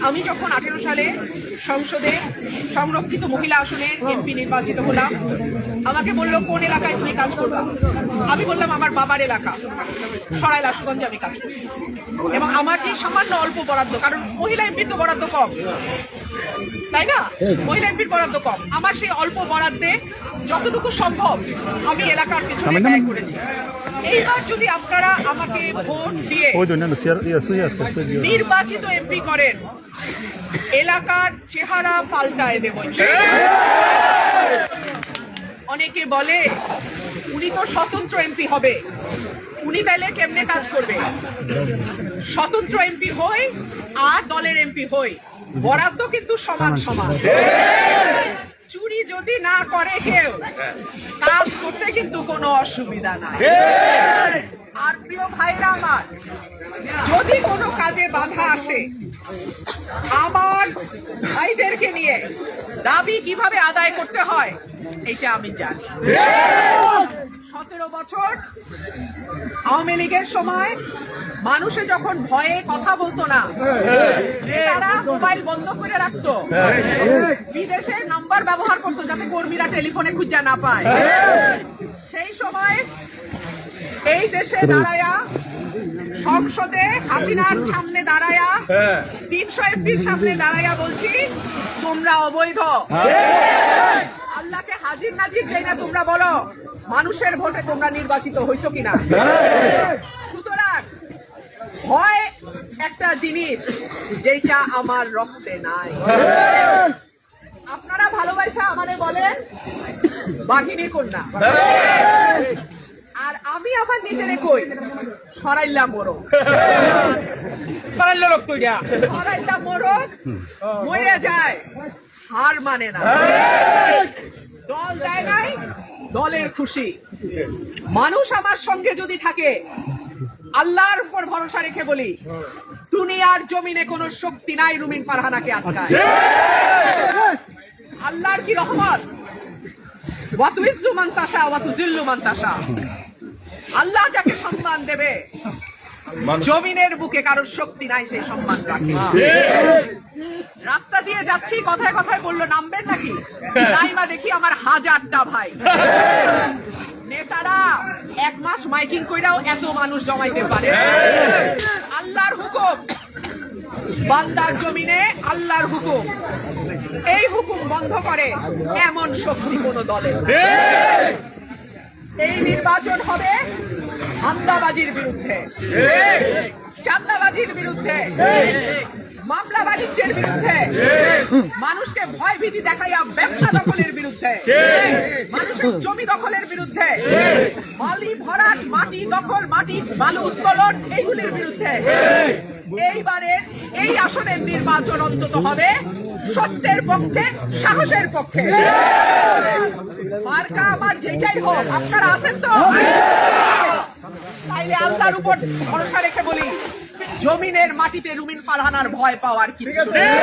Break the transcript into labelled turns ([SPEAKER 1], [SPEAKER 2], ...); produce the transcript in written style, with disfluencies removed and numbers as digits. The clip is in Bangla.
[SPEAKER 1] আমি যখন 18 সালে সংসদে সংরক্ষিত মহিলা আসনের এমপি নির্বাচিত হলাম, আমাকে বললো কোন এলাকায় তুমি কাজ করবা। আমি বললাম আমার বাবার এলাকা সরাইল আশুগঞ্জে আমি কাজ করি, এবং আমার যে সামান্য অল্প বরাদ্দ, কারণ মহিলা এমপির তো বরাদ্দ কম, তাই না? মহিলা এমপির বরাদ্দ কম, আমার সেই অল্প বরাদ্দে যতটুকু সম্ভব আমি এলাকার পিছনে ব্যয় করেছি। এইবার যদি আপনারা আমাকে ভোট দিয়ে নির্বাচিত এমপি করেন, এলাকার চেহারা পাল্টায় দেব। অনেকে বলে উনি তো স্বতন্ত্র এমপি হবে, উনি তাইলে কেমনে কাজ করবে? স্বতন্ত্র এমপি হই আর দলের এমপি হই, বরাদ্দ কিন্তু সমান সমান। চুরি যদি না করে কেউ, কাজ করতে কিন্তু কোনো অসুবিধা নাই। আর প্রিয় ভাইরা আমার, যদি কোনো কাজে বাধা আসে, আমার ভাইদেরকে নিয়ে দাবি কিভাবে আদায় করতে হয় এটা আমি জানি। 17 বছর আওয়ামী লীগের সময় মানুষে যখন ভয়ে কথা বলতো না, তারা মোবাইল বন্ধ করে রাখতো, বিদেশের নাম্বার ব্যবহার করতো যাতে কর্মীরা টেলিফোনে খুঁজে না পায়। সেই সময় এই দেশে দাঁড়ায়া, সংসদে হাসিনার সামনে দাঁড়ায়া, 300 এমপির সামনে দাঁড়ায়া বলছি তোমরা অবৈধ। আল্লাহকে হাজির নাজির চাই না, তোমরা বলো মানুষের ভোটে তোমরা নির্বাচিত হইছো কিনা। সুতরাং ভয় একটা জিনিস যেটা আমার রক্তে নাই। আপনারা ভালোবাসা আমারে বলেন বাঘিনী কন্যা, আর আমি আমার নিজেরে কই সরাইল্লা মোরগ। সরাইল্লা মোরগ মরে যায়, হার মানে না। দল দেয় নাই, দলের খুশি। মানুষ আমার সঙ্গে যদি থাকে, আল্লাহর উপর ভরসা রেখে বলি, দুনিয়ার জমিনে কোনো শক্তি নাই রুমিন ফারহানাকে আটকায়। আল্লাহর কি রহমত, ওয়া তুইজ্জু মান তাশা ওয়া তুযিল্লু মান তাশা। আল্লাহ যাকে সম্মান দেবে, জমিনের বুকে কারোর শক্তি নাই সেই সম্মান রাখে। রাস্তা দিয়ে যাচ্ছি, কথায় কথায় বললো নামবেন নাকি, নাইমা দেখি আমার 1000টা ভাই। নেতারা 1 মাস মাইকিং কইরাও এত মানুষ জমাইতে পারে। আল্লাহর হুকুম, বান্দার জমিনে আল্লাহর হুকুম, এই হুকুম বন্ধ করে এমন শক্তি কোন দলের। এই নির্বাচন হবে হামলাবাজির বিরুদ্ধে, চাঁদাবাজির বিরুদ্ধে, মামলা বাণিজ্যের বিরুদ্ধে, মানুষকে ভয় ভীতি দেখাইয়া ব্যবসা দখলের বিরুদ্ধে, মানুষের জমি দখলের বিরুদ্ধে, বালি ভরাট, মাটি দখল, মাটি বালু উত্তোলন, এইগুলির বিরুদ্ধে। এইবারে এই আসনের নির্বাচন অন্তত হবে সত্যের পক্ষে, সাহসের পক্ষে। মার্কা আমার যেটাই হোক, আপনারা আছেন তো? তাইলে আল্লাহর উপর ভরসা রেখে বলি, জমিনের মাটিতে রুমিন ফারহানার ভয় পাওয়ার কিছু নেই।